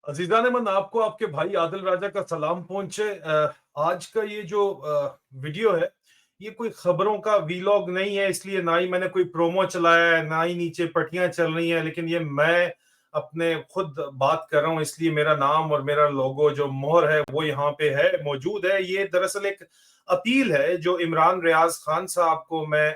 अजीज़ान मन आपको आपके भाई आदिल राजा का सलाम पहुंचे। आज का ये जो वीडियो है, ये कोई खबरों का वीलॉग नहीं है, इसलिए ना ही मैंने कोई प्रोमो चलाया है, ना ही नीचे पटियां चल रही हैं, लेकिन ये मैं अपने खुद बात कर रहा हूँ, इसलिए मेरा नाम और मेरा लोगो जो मोहर है वो यहाँ पे है, मौजूद है। ये दरअसल एक अपील है जो इमरान रियाज खान साहब को मैं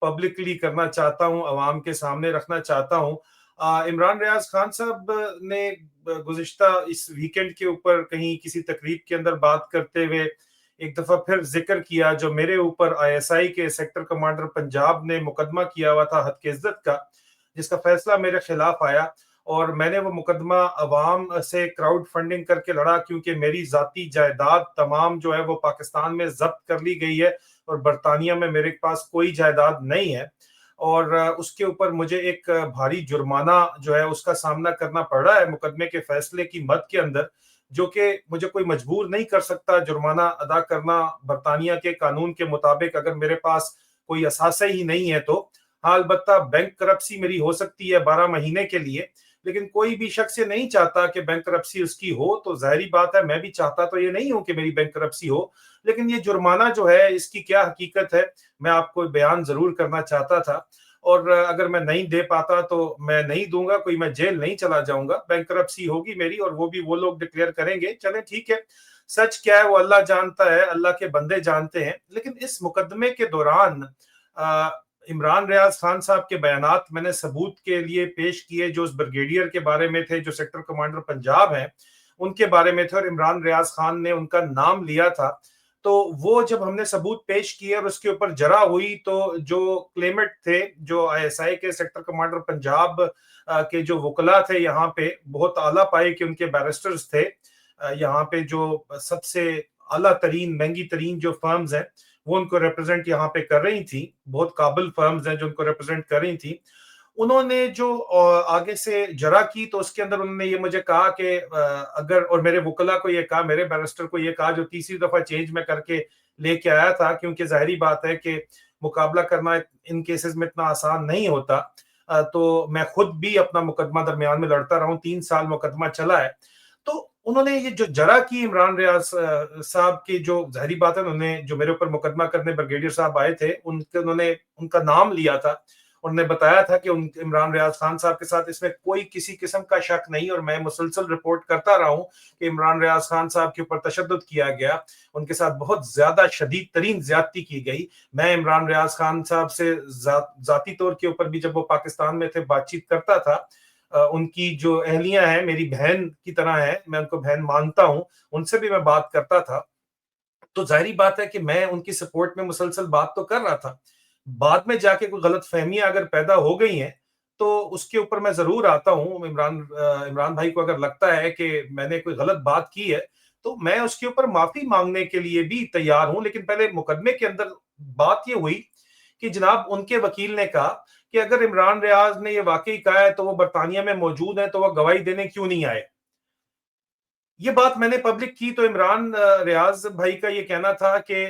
पब्लिकली करना चाहता हूँ, अवाम के सामने रखना चाहता हूँ। इमरान रियाज खान साहब ने गुज़िश्ता इस वीकेंड के ऊपर कहीं किसी तकरीब के अंदर बात करते हुए एक दफा फिर जिक्र किया जो मेरे ऊपर आईएसआई के सेक्टर कमांडर पंजाब ने मुकदमा किया हुआ था हद के इज्जत का, जिसका फैसला मेरे खिलाफ आया और मैंने वो मुकदमा अवाम से क्राउड फंडिंग करके लड़ा, क्योंकि मेरी जाती जायदाद तमाम जो है वो पाकिस्तान में जब्त कर ली गई है और बरतानिया में मेरे पास कोई जायदाद नहीं है। और उसके ऊपर मुझे एक भारी जुर्माना जो है उसका सामना करना पड़ रहा है मुकदमे के फैसले की मद के अंदर, जो कि मुझे कोई मजबूर नहीं कर सकता जुर्माना अदा करना बरतानिया के कानून के मुताबिक, अगर मेरे पास कोई असासा ही नहीं है तो। हाँ, अलबत्ता बैंक करप्सी मेरी हो सकती है 12 महीने के लिए, लेकिन कोई भी शख्स ये नहीं चाहता कि बैंक करप्सी उसकी हो, तो जाहिर बात है मैं भी चाहता तो ये नहीं हूं कि मेरी बैंक करप्सी हो। लेकिन ये जुर्माना जो है इसकी क्या हकीकत है, मैं आपको बयान जरूर करना चाहता था। और अगर मैं नहीं दे पाता तो मैं नहीं दूंगा, कोई मैं जेल नहीं चला जाऊंगा, बैंकरप्सी होगी मेरी और वो भी वो लोग डिक्लेयर करेंगे। चले ठीक है, सच क्या है वो अल्लाह जानता है, अल्लाह के बंदे जानते हैं। लेकिन इस मुकदमे के दौरान इमरान रियाज खान साहब के बयानात मैंने सबूत के लिए पेश किए, जो उस ब्रिगेडियर के बारे में थे जो सेक्टर कमांडर पंजाब हैं उनके बारे में थे, और इमरान रियाज खान ने उनका नाम लिया था। तो वो जब हमने सबूत पेश किए और उसके ऊपर जरा हुई, तो जो क्लेमेंट थे, जो आईएसआई के सेक्टर कमांडर पंजाब के जो वकला थे यहाँ पे, बहुत आला पाए कि उनके बैरिस्टर्स थे यहाँ पे, जो सबसे आला तरीन महंगी तरीन जो फर्म्स हैं वो उनको रिप्रेजेंट यहाँ पे कर रही थी, बहुत काबिल फर्म्स हैं जो उनको रिप्रेजेंट कर रही थी। उन्होंने जो आगे से जरा की तो उसके अंदर उन्होंने ये मुझे कहा कि अगर, और मेरे वकला को ये कहा, मेरे बैरिस्टर को ये कहा, जो तीसरी दफा चेंज में करके लेके आया था, क्योंकि जाहिर बात है कि मुकाबला करना इन केसेस में इतना आसान नहीं होता। तो मैं खुद भी अपना मुकदमा दरमियान में लड़ता रहा हूँ, 3 साल मुकदमा चला है। तो उन्होंने ये जो जरा की इमरान रियाज साहब की, जो जाहिर बात है उन्होंने जो मेरे ऊपर मुकदमा करने ब्रिगेडियर साहब आए थे उनके, उन्होंने उनका नाम लिया था, उन्होंने बताया था कि उन इमरान रियाज खान साहब के साथ इसमें कोई किसी किस्म का शक नहीं, और मैं मुसलसल रिपोर्ट करता रहा हूँ कि इमरान रियाज खान साहब के ऊपर तशद्दुद किया गया, उनके साथ बहुत ज्यादा शदीद तरीन ज्यादती की गई। मैं इमरान रियाज खान साहब से जाती तौर के ऊपर भी जब वो पाकिस्तान में थे बातचीत करता था। उनकी जो अहलियां हैं मेरी बहन की तरह है, मैं उनको बहन मानता हूँ, उनसे भी मैं बात करता था। तो जाहिर बात है कि मैं उनकी सपोर्ट में मुसलसल बात तो कर रहा था। बाद में जाके कोई गलत फहमियां अगर पैदा हो गई हैं तो उसके ऊपर मैं जरूर आता हूँ। इमरान भाई को अगर लगता है कि मैंने कोई गलत बात की है तो मैं उसके ऊपर माफी मांगने के लिए भी तैयार हूं। लेकिन पहले मुकदमे के अंदर बात ये हुई कि जनाब उनके वकील ने कहा कि अगर इमरान रियाज ने ये वाकई कहा है तो वो बरतानिया में मौजूद है, तो वह गवाही देने क्यों नहीं आए। ये बात मैंने पब्लिक की तो इमरान रियाज भाई का ये कहना था कि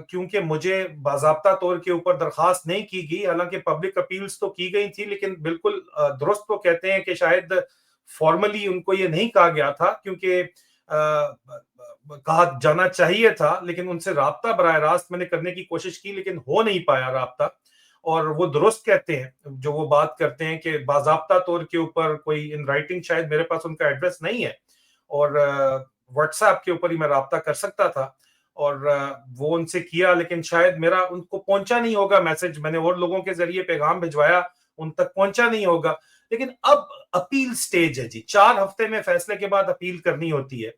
क्योंकि मुझे बाज़ाब्ता तौर के ऊपर दरखास्त नहीं की गई, हालांकि पब्लिक अपील्स तो की गई थी, लेकिन बिल्कुल दुरुस्त वो कहते हैं कि शायद फॉर्मली उनको ये नहीं कहा गया था, क्योंकि कहा जाना चाहिए था, लेकिन उनसे राब्ता बराह रास्त मैंने करने की कोशिश की लेकिन हो नहीं पाया राब्ता। और वो दुरुस्त कहते हैं जो वो बात करते हैं कि बाज़ाब्ता तौर के ऊपर कोई इन राइटिंग, शायद मेरे पास उनका एड्रेस नहीं है और व्हाट्सएप के ऊपर ही मैं राब्ता कर सकता था, और वो उनसे किया, लेकिन शायद मेरा उनको पहुंचा नहीं होगा मैसेज, मैंने और लोगों के जरिए पैगाम भिजवाया, उन तक पहुंचा नहीं होगा। लेकिन अब अपील स्टेज है जी, 4 हफ्ते में फैसले के बाद अपील करनी होती है।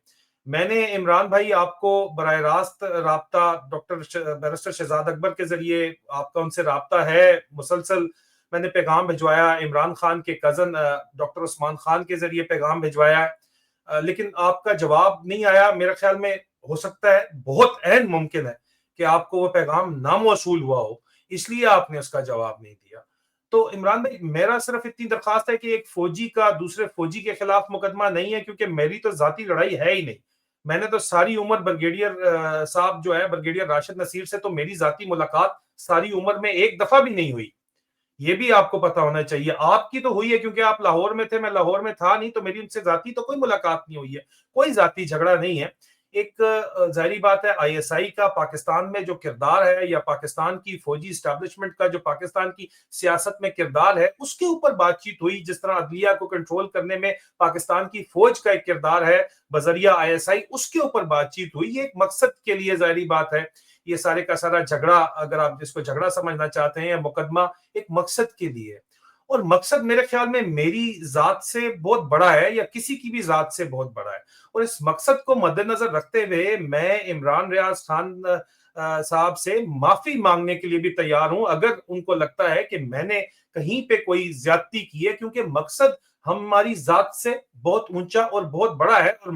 मैंने इमरान भाई आपको बराह रास्त राब्ता डॉक्टर बैरिस्टर शहजाद अकबर के जरिए आपका उनसे राब्ता है मुसलसल, मैंने पैगाम भिजवाया, इमरान खान के कजन डॉक्टर उस्मान खान के जरिए पैगाम भिजवाया, लेकिन आपका जवाब नहीं आया। मेरे ख्याल में हो सकता है, बहुत अहम मुमकिन है कि आपको वो पैगाम नामौसूल हुआ हो, इसलिए आपने उसका जवाब नहीं दिया। तो इमरान भाई, मेरा सिर्फ इतनी दरखास्त है कि एक फौजी का दूसरे फौजी के खिलाफ मुकदमा नहीं है, क्योंकि मेरी तो जाती लड़ाई है ही नहीं। मैंने तो सारी उम्र ब्रिगेडियर साहब जो है, ब्रिगेडियर राशिद नसीर से तो मेरी जाती मुलाकात सारी उम्र में एक दफा भी नहीं हुई। یہ بھی آپ کو پتا ہونا چاہیے. آپ کی تو ہوئی ہے کیونکہ آپ لاہور میں تھے, میں لاہور میں تھا نہیں, تو میری ان سے ذاتی تو کوئی ملاقات نہیں ہوئی ہے, کوئی ذاتی جھگڑا نہیں ہے. ایک ظاہری بات ہے آئی ایس آئی کا پاکستان میں جو کردار ہے, یا پاکستان کی فوجی اسٹیبلشمنٹ کا جو پاکستان کی سیاست میں کردار ہے, اس کے اوپر بات چیت ہوئی. جس طرح عدلیہ کو کنٹرول کرنے میں پاکستان کی فوج کا ایک کردار ہے بذریعہ آئی ایس آئی, اس کے اوپر بات چیت ہوئی. یہ ایک مقصد کے لیے ظاہری بات ہے, یہ سارے کا سارا جھگڑا, اگر آپ جس کو جھگڑا سمجھنا چاہتے ہیں یا مقدمہ, ایک مقصد کے لیے. اور مقصد میرے خیال میں میری ذات سے بہت بڑا ہے, یا کسی کی بھی ذات سے بہت بڑا ہے. اور اس مقصد کو مد نظر رکھتے ہوئے میں عمران ریاض خان صاحب سے معافی مانگنے کے لیے بھی تیار ہوں, اگر ان کو لگتا ہے کہ میں نے کہیں پہ کوئی زیادتی کی ہے, کیونکہ مقصد ہماری ذات سے بہت اونچا اور بہت بڑا ہے. اور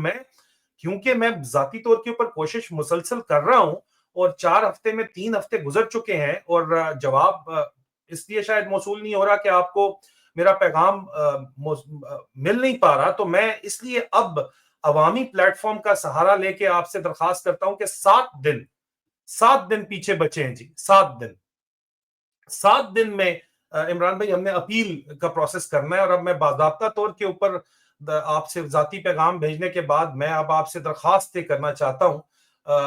کیونکہ میں ذاتی طور کے اوپر کوشش مسلسل کر رہا ہوں, اور 4 ہفتے میں 3 ہفتے گزر چکے ہیں, اور جواب اس لیے شاید موصول نہیں ہو رہا کہ آپ کو میرا پیغام مل نہیں پا رہا, تو میں اس لیے اب عوامی پلیٹ فارم کا سہارا لے کے آپ سے درخواست کرتا ہوں کہ 7 دن پیچھے بچے ہیں جی, 7 دن میں عمران بھائی ہم نے اپیل کا پروسیس کرنا ہے. اور اب میں باضابطہ طور کے اوپر آپ سے ذاتی پیغام بھیجنے کے بعد میں اب آپ سے درخواست کرنا چاہتا ہوں,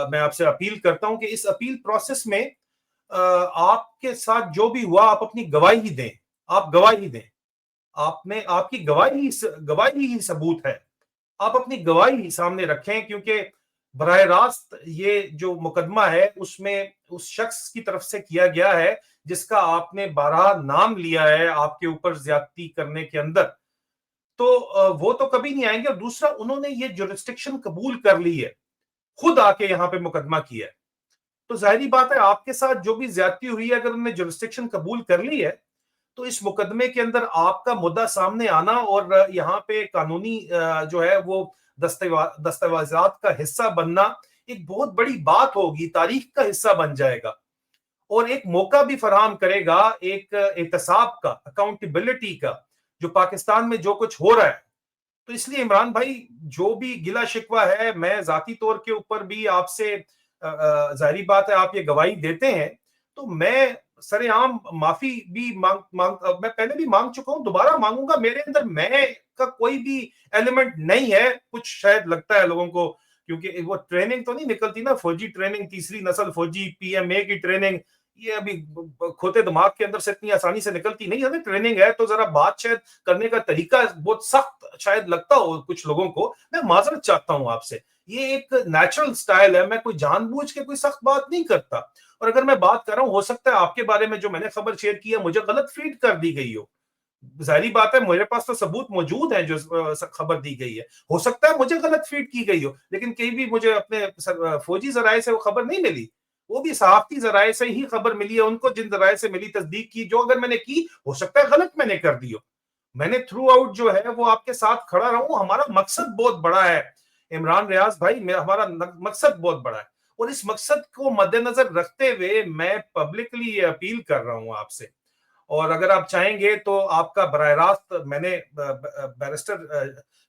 میں آپ سے اپیل کرتا ہوں کہ اس اپیل پروسیس میں آپ کے ساتھ جو بھی ہوا آپ اپنی گواہی دیں. آپ گواہی دیں, آپ کی گواہی ہی ثبوت ہے. آپ اپنی گواہی سامنے رکھیں, کیونکہ براہ راست یہ جو مقدمہ ہے اس میں اس شخص کی طرف سے کیا گیا ہے جس کا آپ نے بارہا نام لیا ہے آپ کے اوپر زیادتی کرنے کے اندر. تو وہ تو کبھی نہیں آئیں گے. اور دوسرا, انہوں نے یہ جورسڈکشن قبول کر لی ہے, خود آ کے یہاں پہ مقدمہ کیا ہے. تو ظاہری بات ہے آپ کے ساتھ جو بھی زیادتی ہوئی ہے, اگر انہوں نے جورسڈکشن قبول کر لی ہے, تو اس مقدمے کے اندر آپ کا مدعا سامنے آنا اور یہاں پہ قانونی جو ہے وہ دستاویزات کا حصہ بننا ایک بہت بڑی بات ہوگی, تاریخ کا حصہ بن جائے گا, اور ایک موقع بھی فراہم کرے گا ایک احتساب کا, اکاؤنٹیبلٹی کا, جو پاکستان میں جو کچھ ہو رہا ہے. تو اس لیے عمران بھائی جو بھی گلہ شکوہ ہے, میں ذاتی طور کے اوپر بھی آپ سے ظاہری بات ہے آپ یہ گواہی دیتے ہیں, تو میں سر عام معافی بھی میں پہلے بھی مانگ چکا ہوں, دوبارہ مانگوں گا. میرے اندر میں کا کوئی بھی ایلیمنٹ نہیں ہے. کچھ شاید لگتا ہے لوگوں کو, کیونکہ وہ ٹریننگ تو نہیں نکلتی نا, فوجی ٹریننگ, تیسری نسل فوجی, پی ایم اے کی ٹریننگ, یہ ابھی کھوتے دماغ کے اندر سے اتنی آسانی سے نکلتی نہیں ہے. ٹریننگ ہے تو ذرا بات شاید کرنے کا طریقہ بہت سخت شاید لگتا ہو کچھ لوگوں کو. میں معذرت چاہتا ہوں آپ سے, یہ ایک نیچرل سٹائل ہے, میں کوئی جان بوجھ کے کوئی سخت بات نہیں کرتا. اور اگر میں بات کر رہا ہوں, ہو سکتا ہے آپ کے بارے میں جو میں نے خبر شیئر کی ہے مجھے غلط فیڈ کر دی گئی ہو. ظاہری بات ہے میرے پاس تو ثبوت موجود ہیں جو خبر دی گئی ہے, ہو سکتا ہے مجھے غلط فیڈ کی گئی ہو, لیکن کہیں بھی مجھے اپنے فوجی ذرائع سے وہ خبر نہیں ملی. وہ بھی صحافتی ذرائع سے ہی خبر ملی ہے ان کو, جن ذرائع سے ملی تصدیق کی, جو اگر میں نے کی ہو سکتا ہے غلط میں نے کر دی ہو. میں نے تھرو آؤٹ جو ہے وہ آپ کے ساتھ کھڑا رہوں. ہمارا مقصد بہت بڑا ہے عمران ریاض بھائی, ہمارا مقصد بہت بڑا ہے, اور اس مقصد کو مد نظر رکھتے ہوئے میں پبلکلی یہ اپیل کر رہا ہوں آپ سے. اور اگر آپ چاہیں گے تو آپ کا براہ راست, میں نے بیرسٹر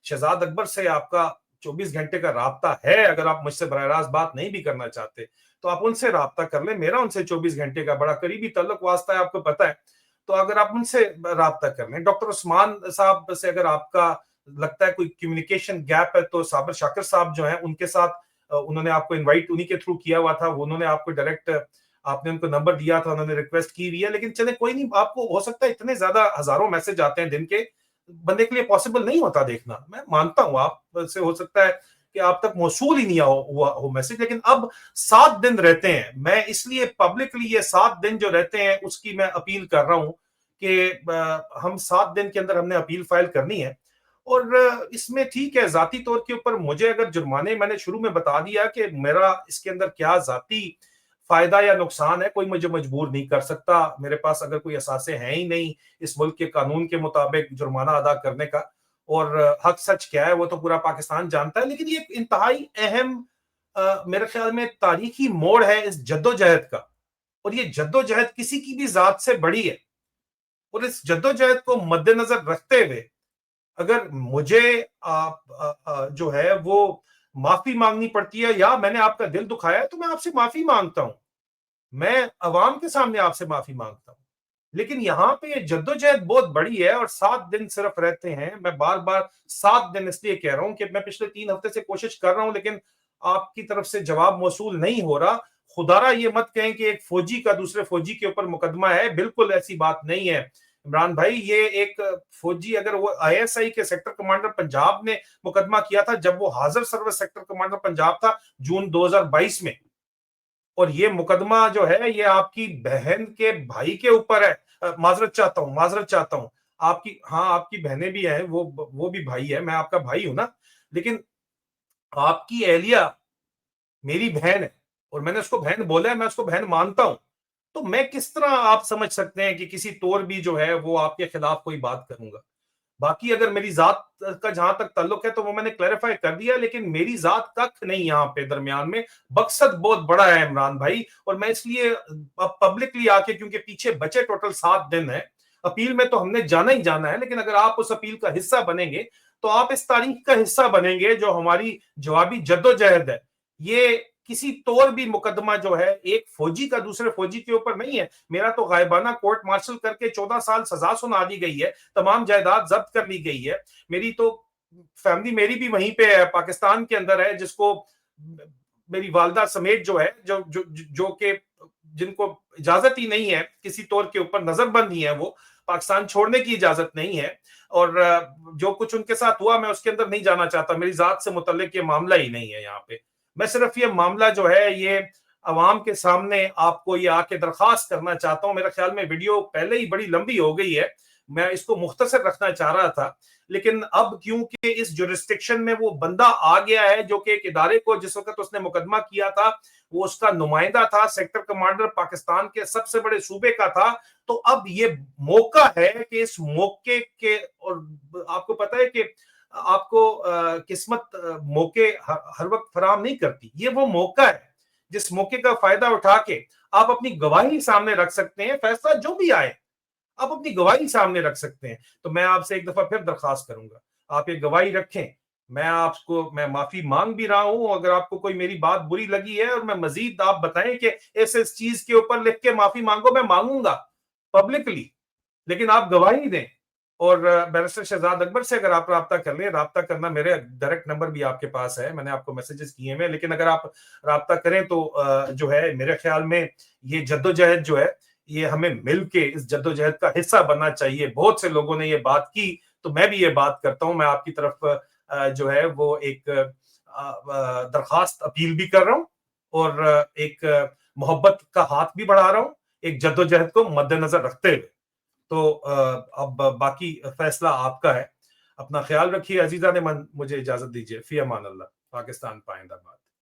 شہزاد اکبر سے آپ کا 24 گھنٹے کا رابطہ ہے, اگر آپ مجھ سے براہ راست بات نہیں بھی کرنا چاہتے تو آپ ان سے رابطہ کر لیں. میرا ان سے 24 گھنٹے کا بڑا قریبی تعلق واسطہ ہے, آپ کو پتہ ہے. تو اگر آپ ان سے رابطہ کر لیں, ڈاکٹر عثمان صاحب سے اگر آپ کا لگتا ہے کوئی کمیونیکیشن گیپ ہے, تو صابر شاکر صاحب جو ہیں ان کے ساتھ, انہوں نے آپ کو انوائٹ انہی کے تھرو کیا ہوا تھا, انہوں نے آپ کو ڈائریکٹ, آپ نے ان کو نمبر دیا تھا, انہوں نے ریکویسٹ کی ہوئی ہے. لیکن چلیں کوئی نہیں, آپ کو ہو سکتا ہے اتنے زیادہ ہزاروں میسج آتے ہیں دن کے, بندے کے لیے پاسبل نہیں ہوتا دیکھنا. میں مانتا ہوں آپ سے ہو سکتا ہے کہ آپ تک موصول ہی نہیں ہوا ہو میسج, لیکن اب 7 دن رہتے ہیں. میں اس لیے پبلکلی یہ 7 دن جو رہتے ہیں اس کی میں اپیل کر رہا ہوں کہ ہم 7 دن کے اندر ہم نے اپیل فائل کرنی ہے. اور اس میں ٹھیک ہے ذاتی طور کے اوپر مجھے اگر جرمانے, میں نے شروع میں بتا دیا کہ میرا اس کے اندر کیا ذاتی فائدہ یا نقصان ہے, کوئی مجھے مجبور نہیں کر سکتا. میرے پاس اگر کوئی اثاثے ہیں ہی نہیں اس ملک کے قانون کے مطابق جرمانہ ادا کرنے کا, اور حق سچ کیا ہے وہ تو پورا پاکستان جانتا ہے. لیکن یہ ایک انتہائی اہم میرے خیال میں تاریخی موڑ ہے اس جدوجہد کا, اور یہ جدوجہد کسی کی بھی ذات سے بڑی ہے. اور اس جدوجہد کو مد نظر رکھتے ہوئے اگر مجھے جو ہے وہ معافی مانگنی پڑتی ہے, یا میں نے آپ کا دل دکھایا ہے, تو میں آپ سے معافی مانگتا ہوں. میں عوام کے سامنے آپ سے معافی مانگتا ہوں. लेकिन यहाँ पे जद्दोजहद बहुत बड़ी है और 7 दिन सिर्फ रहते हैं। मैं बार-बार 7 दिन इसलिए कह रहा हूँ कि मैं पिछले 3 हफ्ते से कोशिश कर रहा हूँ, लेकिन आपकी तरफ से जवाब मौसूल नहीं हो रहा। खुदारा ये मत कहें कि एक फौजी का दूसरे फौजी के ऊपर मुकदमा है, बिल्कुल ऐसी बात नहीं है। इमरान भाई, ये एक फौजी, अगर वो आईएसआई के सेक्टर कमांडर पंजाब ने मुकदमा किया था जब वो हाजिर सर्विस सेक्टर कमांडर पंजाब था जून 2022 में, और ये मुकदमा जो है ये आपकी बहन के भाई के ऊपर है। माजरत चाहता हूं। आपकी, हाँ, आपकी बहनें भी हैं, वो भी भाई है, मैं आपका भाई हूं ना। लेकिन आपकी एहलिया मेरी बहन है और मैंने उसको बहन बोला है, मैं उसको बहन मानता हूं। तो मैं किस तरह, आप समझ सकते हैं कि किसी तौर भी जो है वो आपके खिलाफ कोई बात करूंगा। बाकी अगर मेरी जात का जहां तक ताल्लुक है तो वो मैंने क्लैरिफाई कर दिया, लेकिन मेरी जात कख नहीं यहाँ पे दरमियान में। मकसद बहुत बड़ा है इमरान भाई, और मैं इसलिए पब्लिकली आके, क्योंकि पीछे बचे टोटल 7 दिन है, अपील में तो हमने जाना ही जाना है, लेकिन अगर आप उस अपील का हिस्सा बनेंगे तो आप इस तारीख का हिस्सा बनेंगे जो हमारी जवाबी जद्दोजहद है। ये किसी तौर भी मुकदमा जो है एक फौजी का दूसरे फौजी के ऊपर नहीं है। मेरा तो गायबाना कोर्ट मार्शल करके 14 साल सजा सुना दी गई है, तमाम जायदाद जब्त कर ली गई है। मेरी तो फैमिली मेरी भी वहीं पे है, पाकिस्तान के अंदर है, जिसको मेरी वालदा समेत जो है, जो के जिनको इजाजत ही नहीं है किसी तौर के ऊपर, नजरबंद ही है, वो पाकिस्तान छोड़ने की इजाजत नहीं है। और जो कुछ उनके साथ हुआ मैं उसके अंदर नहीं जाना चाहता, मेरी जात से मुतल्लिक ये मामला ही नहीं है यहाँ पे। मैं सिर्फ ये मामला जो है ये अवाम के सामने आपको ये आके दरखास्त करना चाहता हूँ। मेरे ख्याल में वीडियो पहले ही बड़ी लंबी हो गई है, मैं इसको मुख्तसर रखना चाह रहा था, लेकिन अब क्योंकि इस जुरिस्डिक्शन में वो बंदा आ गया है जो कि एक इदारे को, जिस वक्त उसने मुकदमा किया था वो उसका नुमाइंदा था, सेक्टर कमांडर पाकिस्तान के सबसे बड़े सूबे का था, तो अब ये मौका है कि इस मौके के, और आपको पता है कि आपको किस्मत मौके हर वक्त फराम नहीं करती, ये वो मौका है जिस मौके का फायदा उठा के आप अपनी गवाही सामने रख सकते हैं। फैसला जो भी आए आप अपनी गवाही सामने रख सकते हैं। तो मैं आपसे एक दफा फिर दरखास्त करूंगा, आप ये गवाही रखें। मैं माफी मांग भी रहा हूं अगर आपको कोई मेरी बात बुरी लगी है, और मैं मजीद, आप बताएं कि इस चीज के ऊपर लिख के माफी मांगो, मैं मांगूंगा पब्लिकली, लेकिन आप गवाही दें। और बैरिस्टर शहजाद अकबर से अगर आप राब्ता कर लें, राब्ता करना, मेरे डायरेक्ट नंबर भी आपके पास है, मैंने आपको मैसेजेस किए हैं, लेकिन अगर आप राब्ता करें तो जो है मेरे ख्याल में ये जद्दोजहद जो है ये हमें मिलके इस जद्दोजहद का हिस्सा बनना चाहिए। बहुत से लोगों ने ये बात की, तो मैं भी ये बात करता हूं, मैं आपकी तरफ जो है वो एक दरखास्त अपील भी कर रहा हूं, और एक मोहब्बत का हाथ भी बढ़ा रहा हूं, एक जद्दोजहद को मद्देनजर रखते हुए। तो अब बाकी फैसला आपका है। अपना ख्याल रखिए अजीजा ने मन, मुझे इजाजत दीजिए। फी अमान अल्लाह। पाकिस्तान पाइंदाबाद।